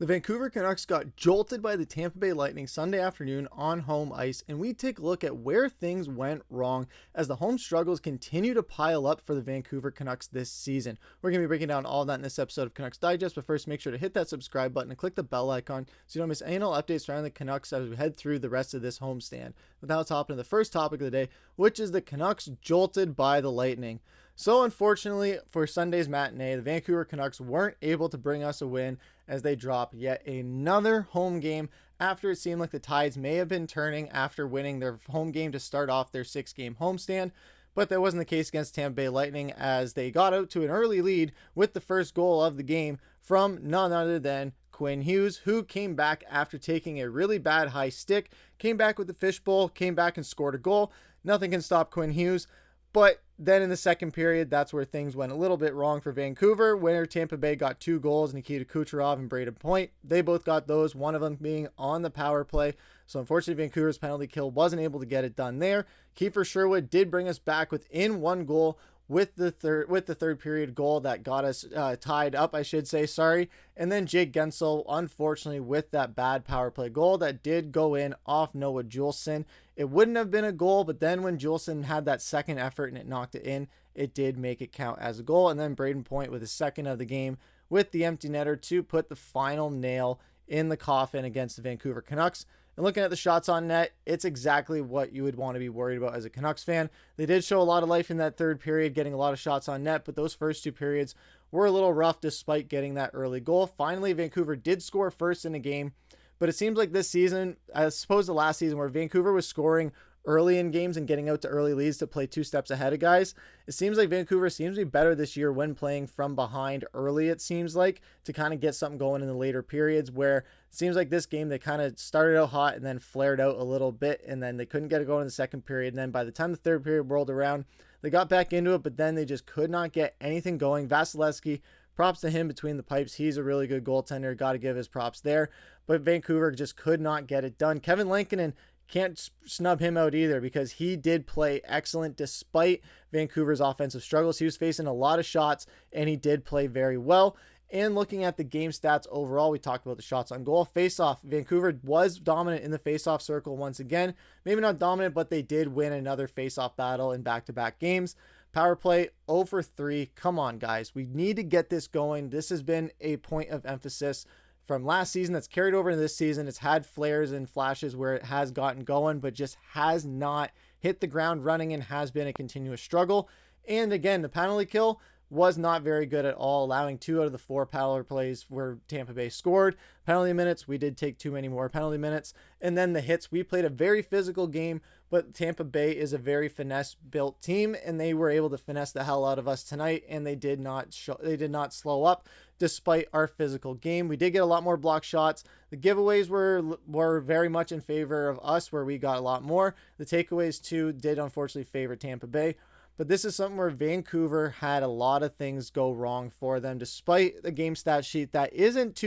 The Vancouver Canucks got jolted by the Tampa Bay Lightning Sunday afternoon on home ice, and we take a look at where things went wrong as the home struggles continue to pile up for the Vancouver Canucks this season. We're going to be breaking down all of that in this episode of Canucks Digest, but first make sure to hit that subscribe button and click the bell icon so you don't miss any updates surrounding the Canucks as we head through the rest of this homestand. But now let's hop into the first topic of the day, which is the Canucks jolted by the Lightning. So unfortunately for Sunday's matinee, the Vancouver Canucks weren't able to bring us a win as they dropped yet another home game after it seemed like the tides may have been turning after winning their home game to start off their 6-game homestand. But that wasn't the case against Tampa Bay Lightning as they got out to an early lead with the first goal of the game from none other than Quinn Hughes, who came back after taking a really bad high stick, came back with the fishbowl, came back and scored a goal. Nothing can stop Quinn Hughes. But then in the second period, that's where things went a little bit wrong for Vancouver. Winner Tampa Bay got 2 goals, Nikita Kucherov and Braden Point. They both got those, one of them being on the power play. So unfortunately, Vancouver's penalty kill wasn't able to get it done there. Kiefer Sherwood did bring us back within 1 goal with the third period goal that got us tied up, I should say, sorry. And then Jake Guentzel, unfortunately, with that bad power play goal that did go in off Noah Juulsen. It wouldn't have been a goal, but then when Juulsen had that second effort and it knocked it in, it did make it count as a goal. And then Braden Point with his second of the game with the empty netter to put the final nail in the coffin against the Vancouver Canucks. And looking at the shots on net, it's exactly what you would want to be worried about as a Canucks fan. They did show a lot of life in that third period, getting a lot of shots on net, but those first 2 periods were a little rough despite getting that early goal. Finally, Vancouver did score first in the game, but it seems like this season, as opposed to last season where Vancouver was scoring early in games and getting out to early leads to play 2 steps ahead of guys, it seems like Vancouver seems to be better this year when playing from behind early, it seems like, to kind of get something going in the later periods, where it seems like this game they kind of started out hot and then flared out a little bit, and then they couldn't get it going in the second period. And then by the time the third period rolled around, they got back into it, but then they just could not get anything going. Vasilevsky, props to him between the pipes. He's a really good goaltender. Got to give his props there. But Vancouver just could not get it done. Kevin Lankinen, can't snub him out either because he did play excellent despite Vancouver's offensive struggles. He was facing a lot of shots and he did play very well. And looking at the game stats overall, we talked about the shots on goal. Face-off, Vancouver was dominant in the face-off circle once again. Maybe not dominant, but they did win another face-off battle in back-to-back games. Power play 0 for 3. Come on, guys. We need to get this going. This has been a point of emphasis from last season that's carried over into this season. It's had flares and flashes where it has gotten going, but just has not hit the ground running and has been a continuous struggle. And again, the penalty kill was not very good at all, allowing 2 out of the 4 power plays where Tampa Bay scored. Penalty minutes, we did take too many more penalty minutes. And then the hits, we played a very physical game, but Tampa Bay is a very finesse-built team, and they were able to finesse the hell out of us tonight, and they did not slow up despite our physical game. We did get a lot more block shots. The giveaways were very much in favor of us, where we got a lot more. The takeaways, too, did unfortunately favor Tampa Bay. But this is something where Vancouver had a lot of things go wrong for them, despite the game stat sheet that isn't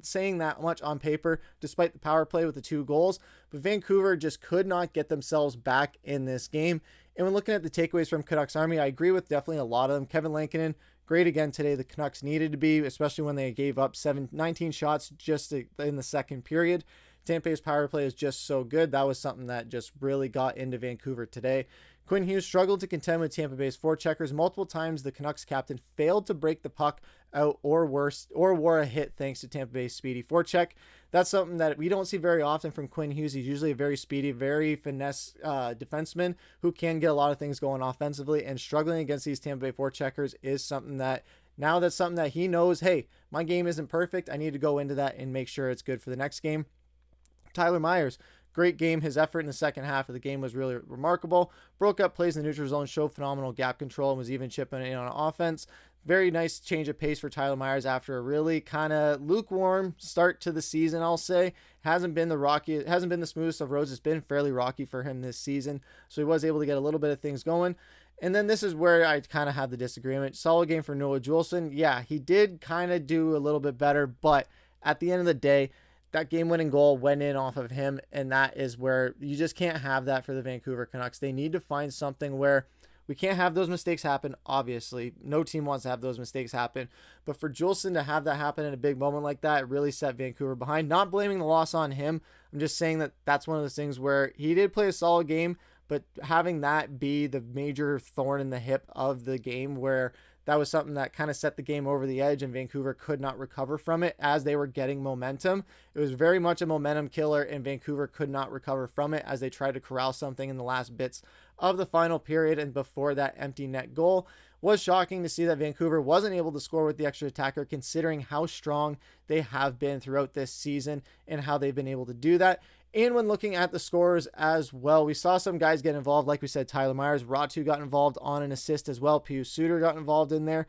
saying that much on paper, despite the power play with the 2 goals. But Vancouver just could not get themselves back in this game. And when looking at the takeaways from Canucks Army, I agree with definitely a lot of them. Kevin Lankinen, great again today. The Canucks needed to be, especially when they gave up 19 shots just in the second period. Tampa Bay's power play is just so good. That was something that just really got into Vancouver today. Quinn Hughes struggled to contend with Tampa Bay's forecheckers. Multiple times the Canucks captain failed to break the puck out or wore a hit thanks to Tampa Bay's speedy forecheck. That's something that we don't see very often from Quinn Hughes. He's usually a very speedy, very finesse defenseman who can get a lot of things going offensively, and struggling against these Tampa Bay forecheckers is something that that's something that he knows, hey, my game isn't perfect. I need to go into that and make sure it's good for the next game. Tyler Myers, great game. His effort in the second half of the game was really remarkable. Broke up plays in the neutral zone, showed phenomenal gap control, and was even chipping in on offense. Very nice change of pace for Tyler Myers after a really kind of lukewarm start to the season, I'll say. Hasn't been the smoothest of roads. It's been fairly rocky for him this season. So he was able to get a little bit of things going. And then this is where I kind of have the disagreement. Solid game for Noah Juulsen. Yeah, he did kind of do a little bit better, but at the end of the day, that game-winning goal went in off of him, and that is where you just can't have that for the Vancouver Canucks. They need to find something where We can't have those mistakes happen, obviously. No team wants to have those mistakes happen. But for Juleson to have that happen in a big moment like that, it really set Vancouver behind. Not blaming the loss on him. I'm just saying that that's one of those things where he did play a solid game, but having that be the major thorn in the hip of the game, where that was something that kind of set the game over the edge and Vancouver could not recover from it as they were getting momentum. It was very much a momentum killer, and Vancouver could not recover from it as they tried to corral something in the last bits of the final period and before that empty net goal. Was shocking to see that Vancouver wasn't able to score with the extra attacker, considering how strong they have been throughout this season and how they've been able to do that. And when looking at the scores as well, we saw some guys get involved. Like we said, Tyler Myers, Ratu got involved on an assist as well. Pius Suter got involved in there.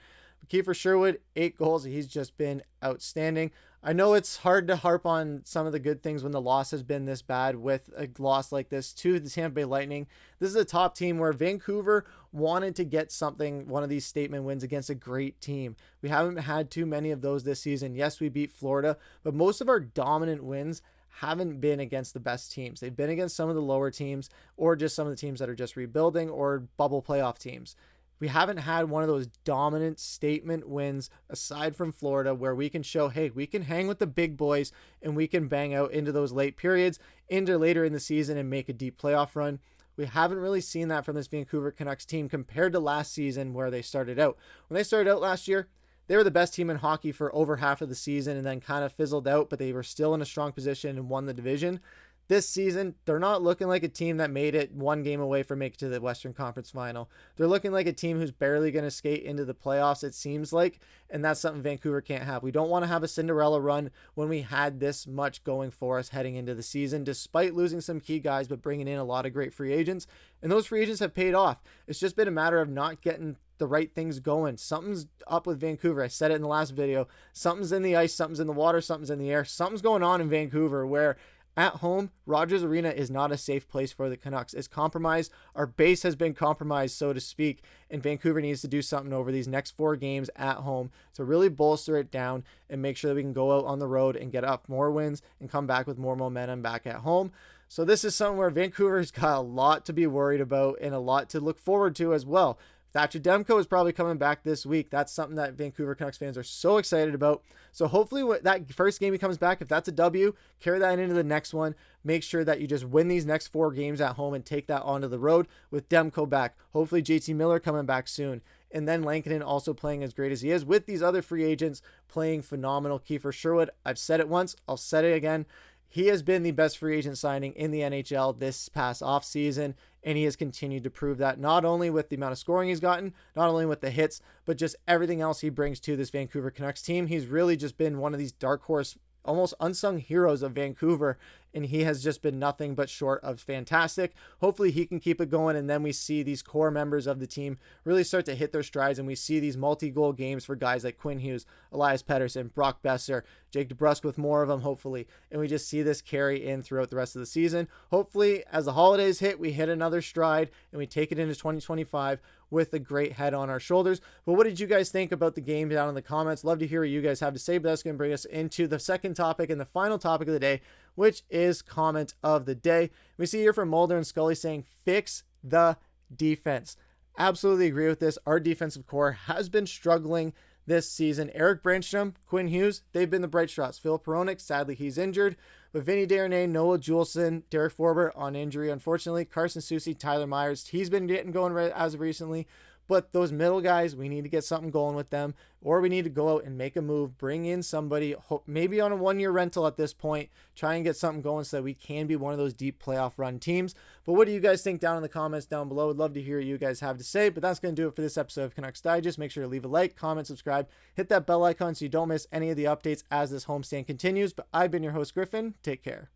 Kiefer Sherwood, 8 goals. He's just been outstanding. I know it's hard to harp on some of the good things when the loss has been this bad with a loss like this to the Tampa Bay Lightning. This is a top team where Vancouver wanted to get something, one of these statement wins against a great team. We haven't had too many of those this season. Yes, we beat Florida, but most of our dominant wins haven't been against the best teams. They've been against some of the lower teams or just some of the teams that are just rebuilding or bubble playoff teams. We haven't had one of those dominant statement wins aside from Florida where we can show, hey, we can hang with the big boys and we can bang out into those late periods, into later in the season and make a deep playoff run. We haven't really seen that from this Vancouver Canucks team compared to last season where they started out. When they started out last year, they were the best team in hockey for over half of the season and then kind of fizzled out, but they were still in a strong position and won the division. This season, they're not looking like a team that made it one game away from making it to the Western Conference Final. They're looking like a team who's barely going to skate into the playoffs, it seems like, and that's something Vancouver can't have. We don't want to have a Cinderella run when we had this much going for us heading into the season, despite losing some key guys, but bringing in a lot of great free agents, and those free agents have paid off. It's just been a matter of not getting the right things going. Something's up with Vancouver. I said it in the last video. Something's in the ice, something's in the water, something's in the air. Something's going on in Vancouver where at home, Rogers Arena is not a safe place for the Canucks. It's compromised. Our base has been compromised, so to speak, and Vancouver needs to do something over these next 4 games at home to really bolster it down and make sure that we can go out on the road and get up more wins and come back with more momentum back at home. So this is something where Vancouver's got a lot to be worried about and a lot to look forward to as well. Thatcher Demko is probably coming back this week. That's something that Vancouver Canucks fans are so excited about. So hopefully that first game he comes back, if that's a W, carry that into the next one. Make sure that you just win these next 4 games at home and take that onto the road with Demko back. Hopefully JT Miller coming back soon. And then Lankinen also playing as great as he is with these other free agents playing phenomenal. Kiefer Sherwood, I've said it once, I'll say it again. He has been the best free agent signing in the NHL this past offseason, and he has continued to prove that, not only with the amount of scoring he's gotten, not only with the hits, but just everything else he brings to this Vancouver Canucks team. He's really just been one of these dark horse, almost unsung heroes of Vancouver, and he has just been nothing but short of fantastic. Hopefully he can keep it going, and then we see these core members of the team really start to hit their strides, and we see these multi-goal games for guys like Quinn Hughes, Elias Pettersson, Brock Boeser, Jake DeBrusk with more of them, hopefully, and we just see this carry in throughout the rest of the season. Hopefully, as the holidays hit, we hit another stride, and we take it into 2025 with a great head on our shoulders. But what did you guys think about the game down in the comments? Love to hear what you guys have to say, but that's going to bring us into the second topic and the final topic of the day, which is comment of the day. We see here from Mulder and Scully saying, fix the defense. Absolutely agree with this. Our defensive core has been struggling this season. Eric Brandstrom, Quinn Hughes, they've been the bright spots. Filip Hronek, sadly, he's injured. But Vinny Desharnais, Noah Juleson, Derek Forbort on injury, unfortunately. Carson Soucy, Tyler Myers, he's been getting going as of recently. But those middle guys, we need to get something going with them, or we need to go out and make a move, bring in somebody, maybe on a 1-year rental at this point, try and get something going so that we can be one of those deep playoff run teams. But what do you guys think down in the comments down below? I'd love to hear what you guys have to say, but that's going to do it for this episode of Canucks Digest. Make sure to leave a like, comment, subscribe, hit that bell icon so you don't miss any of the updates as this homestand continues. But I've been your host, Griffin. Take care.